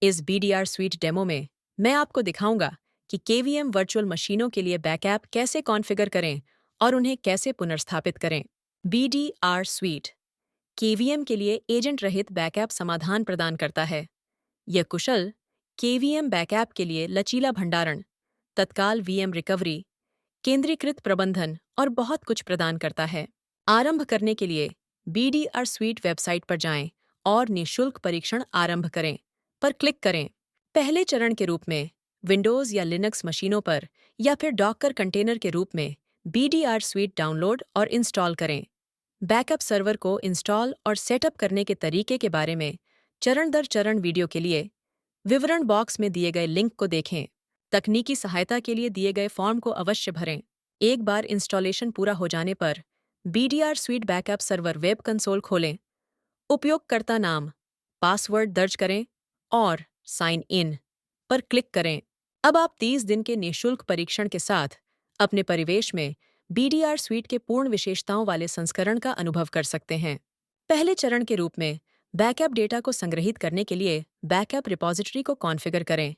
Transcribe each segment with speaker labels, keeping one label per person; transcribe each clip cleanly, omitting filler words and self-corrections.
Speaker 1: इस BDR Suite demo में मैं आपको दिखाऊंगा कि KVM वर्चुअल मशीनों के लिए बैकअप कैसे कॉन्फ़िगर करें और उन्हें कैसे पुनर्स्थापित करें। BDR Suite KVM के लिए एजेंट रहित बैकअप समाधान प्रदान करता है। यह कुशल KVM बैकअप के लिए लचीला भंडारण, तत्काल VM रिकवरी, केंद्रीकृत प्रबंधन और बहुत कुछ प्रदान करता है। आरंभ करने के लिए BDR Suite वेबसाइट पर जाएं और निःशुल्क परीक्षण आरंभ करें पर क्लिक करें। पहले चरण के रूप में विंडोज़ या लिनक्स मशीनों पर या फिर डॉकर कंटेनर के रूप में BDR Suite डाउनलोड और इंस्टॉल करें। बैकअप सर्वर को इंस्टॉल और सेटअप करने के तरीके के बारे में चरण दर चरण वीडियो के लिए विवरण बॉक्स में दिए गए लिंक को देखें। तकनीकी सहायता के लिए दिए गए फॉर्म को अवश्य भरें। एक बार इंस्टॉलेशन पूरा हो जाने पर BDR Suite backup server web console खोलें। उपयोगकर्ता नाम, पासवर्ड दर्ज करें और साइन इन पर क्लिक करें। अब आप 30 दिन के निःशुल्क परीक्षण के साथ अपने परिवेश में BDR Suite के पूर्ण विशेषताओं वाले संस्करण का अनुभव कर सकते हैं। पहले चरण के रूप में बैकअप डेटा को संग्रहित करने के लिए बैकअप रिपॉजिटरी को कॉन्फ़िगर करें।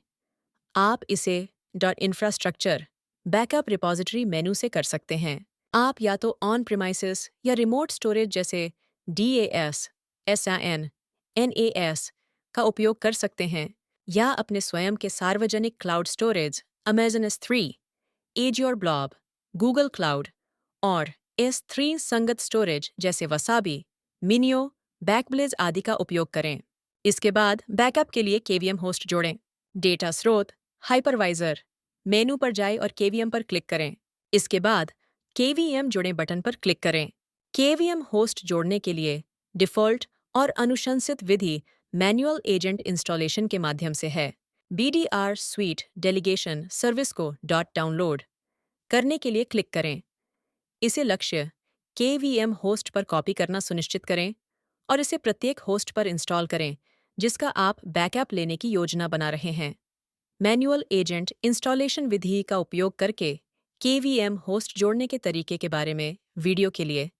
Speaker 1: आप इसे .infrastructure बैकअप रिपॉजिटरी मेनू से कर सकते हैं। आप या तो ऑन प्रीमाइसेस या रिमोट स्टोरेज जैसे DAS, SAN, NAS का उपयोग कर सकते हैं या अपने स्वयं के सार्वजनिक cloud storage Amazon S3, Azure Blob, Google cloud और S3 संगत स्टोरेज जैसे वसाबी, मिनियो, बैकब्लेज आदि का उपयोग करें। इसके बाद बैकअप के लिए KVM होस्ट जोड़ें। डेटा स्रोत, हाइपरवाइजर, मेनू पर जाएं और KVM पर क्लिक करें। इसके बाद KVM जुड़ें बटन पर क्लिक करें। KVM होस्ट जोड़ने के लिए डिफ़ॉल्ट और अनुशंसित विधि मैनुअल एजेंट इंस्टॉलेशन के माध्यम से है। BDR Suite डेलीगेशन सर्विस को डाउनलोड करने के लिए क्लिक करें। इसे लक्ष्य KVM होस्ट पर कॉपी करना सुनिश्चित करें और इसे प्रत्येक होस्ट पर इंस्टॉल करें जिसका आप बैकअप लेने की योजना बना रहे हैं। मैनुअल एजेंट इंस्टॉलेशन विधि का उपयोग करके KVM होस्ट जोड़ने के तरीके के बारे में वीडियो के लिए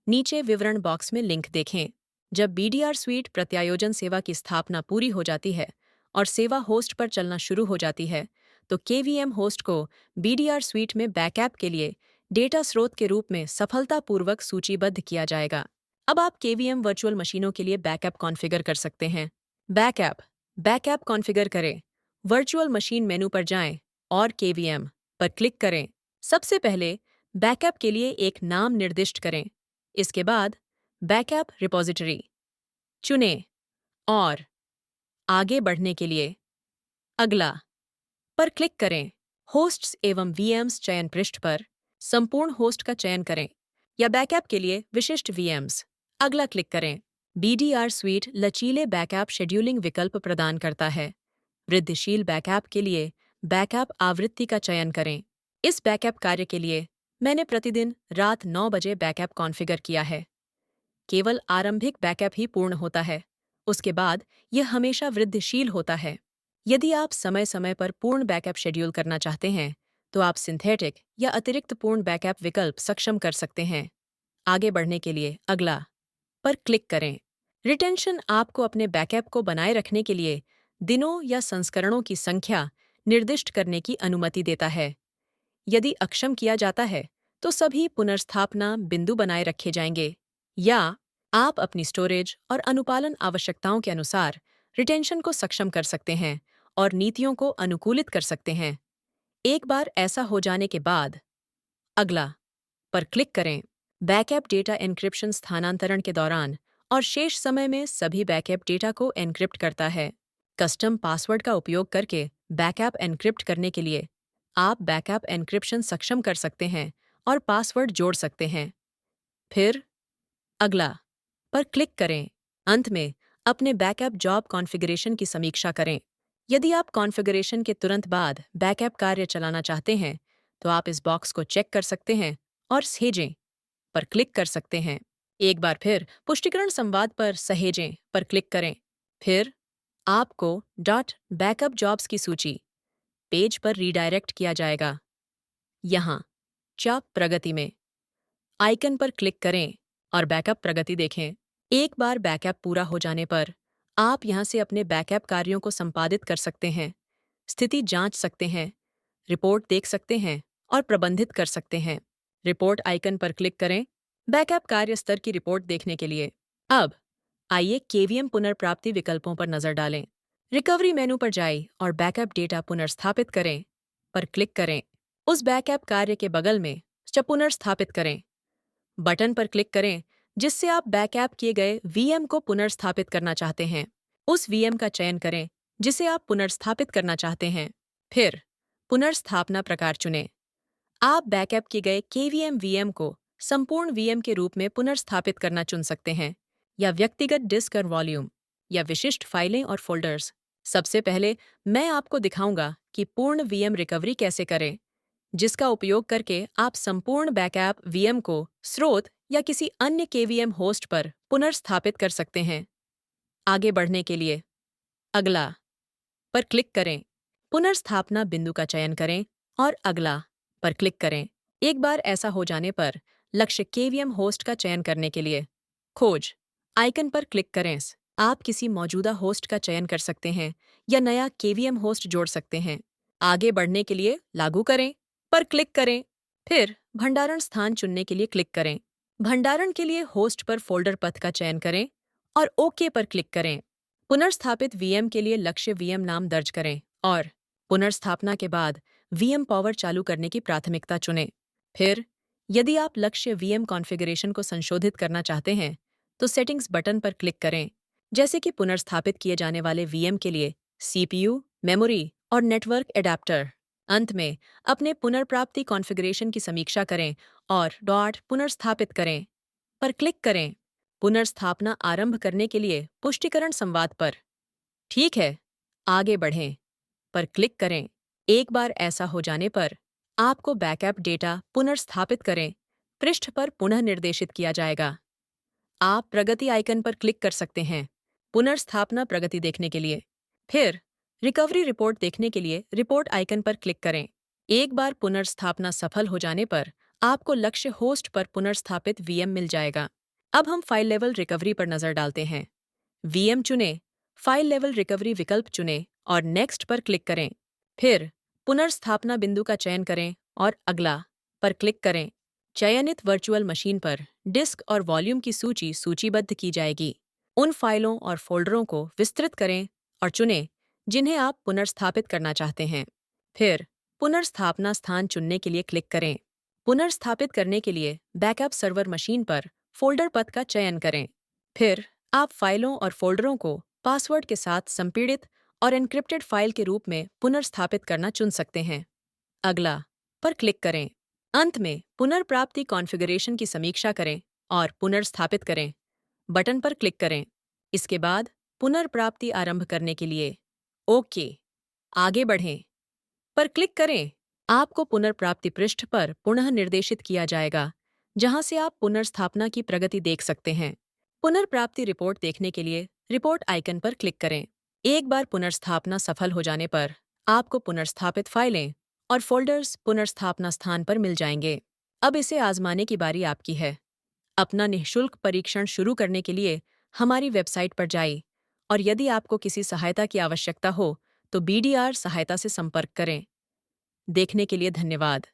Speaker 1: नीचे विवरण बॉक्स में लिंक देखें। जब BDR Suite प्रत्यायोजन सेवा की स्थापना पूरी हो जाती है और सेवा होस्ट पर चलना शुरू हो जाती है, तो KVM होस्ट को BDR Suite में बैकअप के लिए डेटा स्रोत के रूप में सफलतापूर्वक सूचीबद्ध किया जाएगा। अब आप KVM वर्चुअल मशीनों के लिए बैकअप कॉन्फ़िगर कर सकते हैं। बैकअप कॉन्फ़िगर करें। वर्चुअल मशीन मेनू पर जाएं और KVM पर क्लिक करें। सबसे पहले बैकअप के लिए एक नाम निर्दिष्ट करें। इसके बाद बैकअप रिपॉजिटरी चुनें और आगे बढ़ने के लिए अगला पर क्लिक करें। होस्ट्स एवं VMs चयन पृष्ठ पर संपूर्ण होस्ट का चयन करें या बैकअप के लिए विशिष्ट VMs अगला क्लिक करें। BDR Suite लचीले बैकअप शेड्यूलिंग विकल्प प्रदान करता है। वृद्धिशील बैकअप के लिए बैकअप आवृत्ति का चयन करें। इस बैकअप कार्य के लिए मैंने प्रतिदिन रात 9 बजे बैकअप कॉन्फ़िगर किया है। केवल आरंभिक बैकअप ही पूर्ण होता है, उसके बाद यह हमेशा वृद्धिशील होता है। यदि आप समय समय पर पूर्ण बैकअप शेड्यूल करना चाहते हैं, तो आप सिंथेटिक या अतिरिक्त पूर्ण बैकअप विकल्प सक्षम कर सकते हैं। आगे बढ़ने के लिए अगला पर क्लिक करें। रिटेंशन आपको अपने बैकअप को बनाए रखने के लिए दिनों या संस्करणों की संख्या निर्दिष्ट करने की अनुमति देता है। यदि अक्षम किया जाता है, तो सभी पुनर्स्थापना बिंदु बनाए रखे जाएंगे या आप अपनी स्टोरेज और अनुपालन आवश्यकताओं के अनुसार रिटेंशन को सक्षम कर सकते हैं और नीतियों को अनुकूलित कर सकते हैं। एक बार ऐसा हो जाने के बाद अगला पर क्लिक करें। बैकअप डेटा एन्क्रिप्शन स्थानांतरण के दौरान और शेष समय में सभी बैकअप डेटा को एन्क्रिप्ट करता है। कस्टम पासवर्ड का उपयोग करके बैकअप एन्क्रिप्ट करने के लिए आप बैकअप एन्क्रिप्शन सक्षम कर सकते हैं और पासवर्ड जोड़ सकते हैं। फिर अगला पर क्लिक करें। अंत में अपने बैकअप जॉब कॉन्फ़िगरेशन की समीक्षा करें। यदि आप कॉन्फ़िगरेशन के तुरंत बाद बैकअप कार्य चलाना चाहते हैं, तो आप इस बॉक्स को चेक कर सकते हैं और सहेजें पर क्लिक कर सकते हैं। एक बार फिर पुष्टिकरण संवाद पर सहेजें पर क्लिक करें। फिर आपको बैकअप जॉब्स की सूची पेज पर रीडायरेक्ट किया जाएगा। यहाँ चाप प्रगति में आइकन पर क्लिक करें और बैकअप प्रगति देखें। एक बार बैकअप पूरा हो जाने पर आप यहाँ से अपने बैकअप कार्यों को संपादित कर सकते हैं, स्थिति जांच सकते हैं, रिपोर्ट देख सकते हैं और प्रबंधित कर सकते हैं। रिपोर्ट आइकन पर क्लिक करें बैकअप कार्य स्तर की रिपोर्ट देखने के लिए। अब आइए केवीएम पुनर्प्राप्ति विकल्पों पर नजर डालें। रिकवरी मेनू पर जाएं और बैकअप डेटा पुनर्स्थापित करें पर क्लिक करें। उस बैकअप कार्य के बगल में पुनर्स्थापित करें बटन पर क्लिक करें जिससे आप बैकअप किए गए वीएम को पुनर्स्थापित करना चाहते हैं। उस वीएम का चयन करें जिसे आप पुनर्स्थापित करना चाहते हैं। फिर पुनर्स्थापना प्रकार चुनें। आप बैकअप किए गए केवीएम वीएम को संपूर्ण वीएम के रूप में पुनर्स्थापित करना चुन सकते हैं या व्यक्तिगत डिस्क और वॉल्यूम या विशिष्ट फाइलें और फोल्डर्स। सबसे पहले मैं आपको दिखाऊंगा कि पूर्ण वीएम रिकवरी कैसे करें, जिसका उपयोग करके आप संपूर्ण बैकअप वीएम को स्रोत या किसी अन्य केवीएम होस्ट पर पुनर्स्थापित कर सकते हैं। आगे बढ़ने के लिए अगला पर क्लिक करें। पुनर्स्थापना बिंदु का चयन करें और अगला पर क्लिक करें। एक बार ऐसा हो जाने पर लक्ष्य केवीएम होस्ट का चयन करने के लिए खोज आइकन पर क्लिक करें। आप किसी मौजूदा होस्ट का चयन कर सकते हैं या नया केवीएम होस्ट जोड़ सकते हैं। आगे बढ़ने के लिए लागू करें पर क्लिक करें। फिर भंडारण स्थान चुनने के लिए क्लिक करें। भंडारण के लिए होस्ट पर फोल्डर पथ का चयन करें और ओके पर क्लिक करें। पुनर्स्थापित वीएम के लिए लक्ष्य वीएम नाम दर्ज करें और पुनर्स्थापना के बाद वीएम पावर चालू करने की प्राथमिकता चुनें। फिर यदि आप लक्ष्य वीएम कॉन्फ़िगरेशन को संशोधित करना चाहते हैं तो सेटिंग्स बटन पर क्लिक करें, जैसे कि पुनर्स्थापित किए जाने वाले वीएम के लिए सीपीयू, मेमोरी और नेटवर्क एडाप्टर। अंत में अपने पुनर्प्राप्ति कॉन्फ़िगरेशन की समीक्षा करें और पुनर्स्थापित करें पर क्लिक करें। पुनर्स्थापना आरंभ करने के लिए पुष्टिकरण संवाद पर ठीक है, आगे बढ़ें पर क्लिक करें। एक बार ऐसा हो जाने पर आपको बैकअप डेटा पुनर्स्थापित करें पृष्ठ पर पुनः निर्देशित किया जाएगा। आप प्रगति आइकन पर क्लिक कर सकते हैं पुनर्स्थापना प्रगति देखने के लिए। फिर रिकवरी रिपोर्ट देखने के लिए रिपोर्ट आइकन पर क्लिक करें। एक बार पुनर्स्थापना सफल हो जाने पर आपको लक्ष्य होस्ट पर पुनर्स्थापित वीएम मिल जाएगा। अब हम फाइल लेवल रिकवरी पर नजर डालते हैं। वीएम चुनें, फाइल लेवल रिकवरी विकल्प चुनें और नेक्स्ट पर क्लिक करें। फिर पुनर्स्थापना बिंदु का चयन करें और अगला पर क्लिक करें। चयनित वर्चुअल मशीन पर डिस्क और वॉल्यूम की सूची सूचीबद्ध की जाएगी। उन फाइलों और फोल्डरों को विस्तृत करें और चुनें जिन्हें आप पुनर्स्थापित करना चाहते हैं। फिर पुनर्स्थापना स्थान चुनने के लिए क्लिक करें। पुनर्स्थापित करने के लिए बैकअप सर्वर मशीन पर फोल्डर पथ का चयन करें। फिर आप फाइलों और फोल्डरों को पासवर्ड के साथ संपीड़ित और एन्क्रिप्टेड फाइल के रूप में पुनर्स्थापित करना चुन सकते हैं। अगला पर क्लिक करें। अंत में पुनर्प्राप्ति कॉन्फ़िगरेशन की समीक्षा करें और पुनर्स्थापित करें बटन पर क्लिक करें। इसके बाद पुनर्प्राप्ति आरंभ करने के लिए ओके, आगे बढ़ें पर क्लिक करें। आपको पुनर्प्राप्ति पृष्ठ पर पुनः निर्देशित किया जाएगा, जहां से आप पुनर्स्थापना की प्रगति देख सकते हैं। पुनर्प्राप्ति रिपोर्ट देखने के लिए रिपोर्ट आइकन पर क्लिक करें। एक बार पुनर्स्थापना सफल हो जाने पर आपको पुनर्स्थापित फाइलें और फोल्डर्स पुनर्स्थापना स्थान पर मिल जाएंगे। अब इसे आजमाने की बारी आपकी है। अपना निःशुल्क परीक्षण शुरू करने के लिए हमारी वेबसाइट पर जाइए और यदि आपको किसी सहायता की आवश्यकता हो तो बीडीआर सहायता से संपर्क करें। देखने के लिए धन्यवाद।